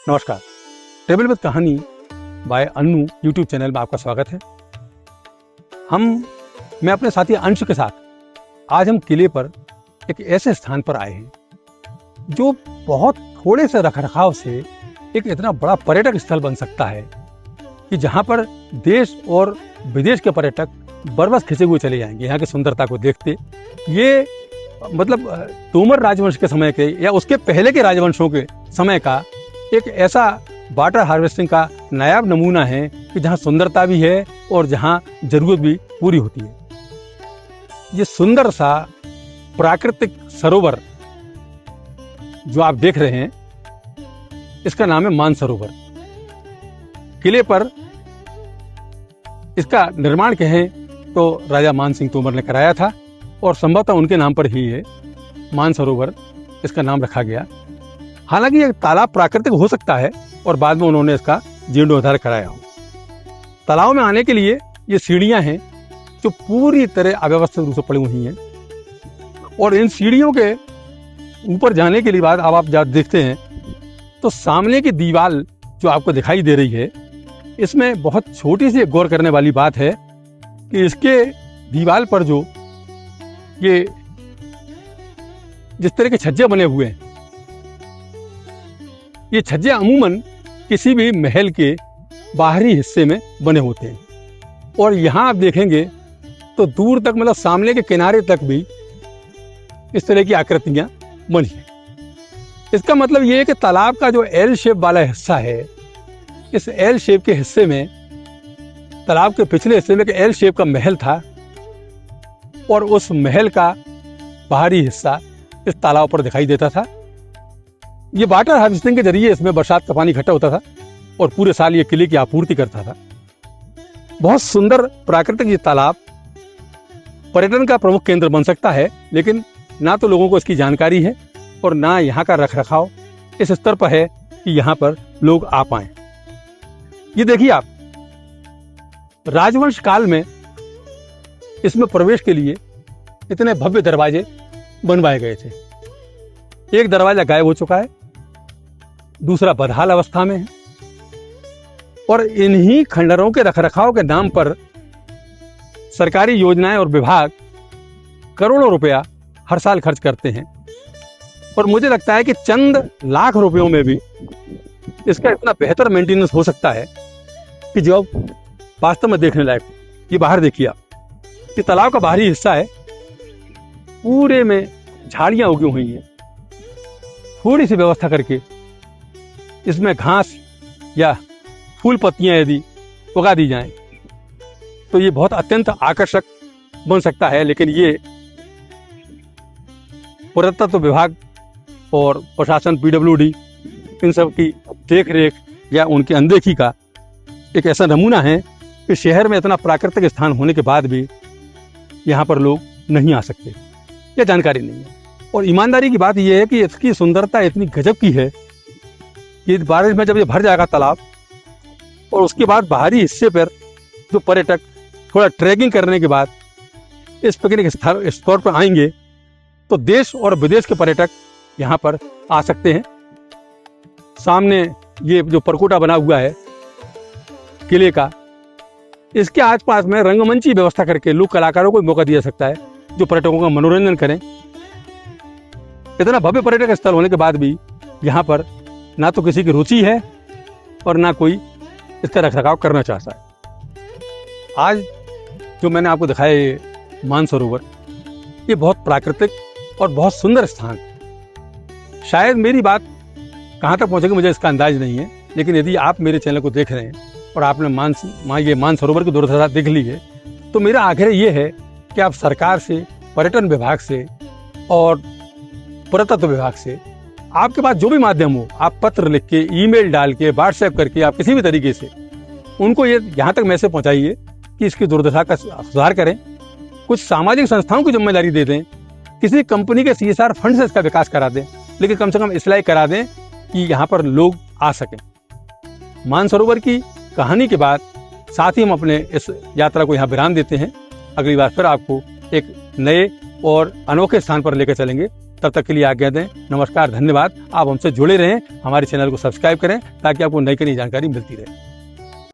नमस्कार। Travel with कहानी bye Annu YouTube channel में आपका स्वागत है। मैं अपने साथी अंश के साथ आज हम किले पर एक ऐसे स्थान पर आए हैं जो बहुत थोड़े से रखरखाव से एक इतना बड़ा पर्यटक स्थल बन सकता है कि जहां पर देश और विदेश के पर्यटक बरबस खिंचे हुए चले जाएंगे यहाँ की सुंदरता को देखते। ये मतलब तोमर राजवंश के समय के या उसके पहले के राजवंशों के समय का एक ऐसा वाटर हार्वेस्टिंग का नायाब नमूना है कि जहाँ सुंदरता भी है और जहाँ जरूरत भी पूरी होती है। ये सुंदर सा प्राकृतिक सरोवर जो आप देख रहे हैं इसका नाम है मानसरोवर। किले पर इसका निर्माण कहें तो राजा मानसिंह तोमर ने कराया था और संभवतः उनके नाम पर ही है मानसरोवर इसका नाम रखा गया। हालांकि यह तालाब प्राकृतिक हो सकता है और बाद में उन्होंने इसका जीर्णोद्धार कराया हो। तालाब में आने के लिए ये सीढ़ियां हैं जो पूरी तरह अव्यवस्थित रूप से पड़ी हुई हैं और इन सीढ़ियों के ऊपर जाने के लिए बाद अब आप जब देखते हैं तो सामने की दीवार जो आपको दिखाई दे रही है इसमें बहुत छोटी सी गौर करने वाली बात है कि इसके दीवार पर जो ये जिस तरह के छज्जे बने हुए हैं, ये छज्जे अमूमन किसी भी महल के बाहरी हिस्से में बने होते हैं और यहाँ आप देखेंगे तो दूर तक मतलब सामने के किनारे तक भी इस तरह की आकृतियां बनी हैं। इसका मतलब ये है कि तालाब का जो एल शेप वाला हिस्सा है, इस एल शेप के हिस्से में तालाब के पिछले हिस्से में एल शेप का महल था और उस महल का बाहरी हिस्सा इस तालाब पर दिखाई देता था। ये वाटर हार्वेस्टिंग के जरिए इसमें बरसात का पानी इकट्ठा होता था और पूरे साल ये किले की आपूर्ति करता था। बहुत सुंदर प्राकृतिक ये तालाब पर्यटन का प्रमुख केंद्र बन सकता है, लेकिन ना तो लोगों को इसकी जानकारी है और ना यहाँ का रखरखाव इस स्तर पर है कि यहाँ पर लोग आ पाए। ये देखिए आप, राजवंश काल में इसमें प्रवेश के लिए इतने भव्य दरवाजे बनवाए गए थे। एक दरवाजा गायब हो चुका है, दूसरा बदहाल अवस्था में है और इन्हीं खंडरों के रखरखाव के नाम पर सरकारी योजनाएं और विभाग करोड़ों रुपया हर साल खर्च करते हैं और मुझे लगता है कि चंद लाख रुपयों में भी इसका इतना बेहतर मेंटेनेंस हो सकता है कि जो वास्तव में देखने लायक। ये बाहर देखिए आप, ये तालाब का बाहरी हिस्सा है, पूरे में झाड़ियां उगी हुई हैं। थोड़ी सी व्यवस्था करके इसमें घास या फूल पत्तियां यदि उगा दी जाएं तो ये बहुत अत्यंत आकर्षक बन सकता है। लेकिन ये पुरातत्व विभाग और प्रशासन पीडब्ल्यूडी इन सब की देखरेख या उनकी अनदेखी का एक ऐसा नमूना है कि शहर में इतना प्राकृतिक स्थान होने के बाद भी यहाँ पर लोग नहीं आ सकते या जानकारी नहीं है। और ईमानदारी की बात यह है कि इसकी सुंदरता इतनी गजब की है कि बारिश में जब ये भर जाएगा तालाब और उसके बाद बाहरी हिस्से पर जो पर्यटक थोड़ा ट्रैकिंग करने के बाद इस पिकनिक स्पॉट पर आएंगे तो देश और विदेश के पर्यटक यहाँ पर आ सकते हैं। सामने ये जो परकोटा बना हुआ है किले का, इसके आसपास में रंगमंच की व्यवस्था करके लोक कलाकारों को मौका दिया सकता है जो पर्यटकों का मनोरंजन करें। इतना भव्य पर्यटक स्थल होने के बाद भी यहाँ पर ना तो किसी की रुचि है और ना कोई इसका रखरखाव करना चाहता है। आज जो मैंने आपको दिखाया ये मानसरोवर, ये बहुत प्राकृतिक और बहुत सुंदर स्थान। शायद मेरी बात कहाँ तक पहुँचेगी मुझे इसका अंदाज नहीं है, लेकिन यदि आप मेरे चैनल को देख रहे हैं और आपने ये मानसरोवर की दुर्दशा देख ली है तो मेरा आग्रह ये है कि आप सरकार से, पर्यटन विभाग से और पुरातत्व विभाग से, आपके पास जो भी माध्यम हो, आप पत्र लिख के, ईमेल डाल के, व्हाट्सएप करके, आप किसी भी तरीके से उनको ये यहाँ तक मैसेज पहुँचाइए कि इसकी दुर्दशा का सुधार करें। कुछ सामाजिक संस्थाओं की जिम्मेदारी दे दें, किसी कंपनी के CSR फंड से इसका विकास करा दें, लेकिन कम से कम इसलिए करा दें कि यहाँ पर लोग आ सकें। मानसरोवर की कहानी के बाद साथ ही हम अपने इस यात्रा को यहाँ विराम देते हैं। अगली बार फिर आपको एक नए और अनोखे स्थान पर लेकर चलेंगे। तब तक के लिए आज्ञा दें। नमस्कार, धन्यवाद। आप हमसे जुड़े रहें, हमारे चैनल को सब्सक्राइब करें ताकि आपको नई जानकारी मिलती रहे।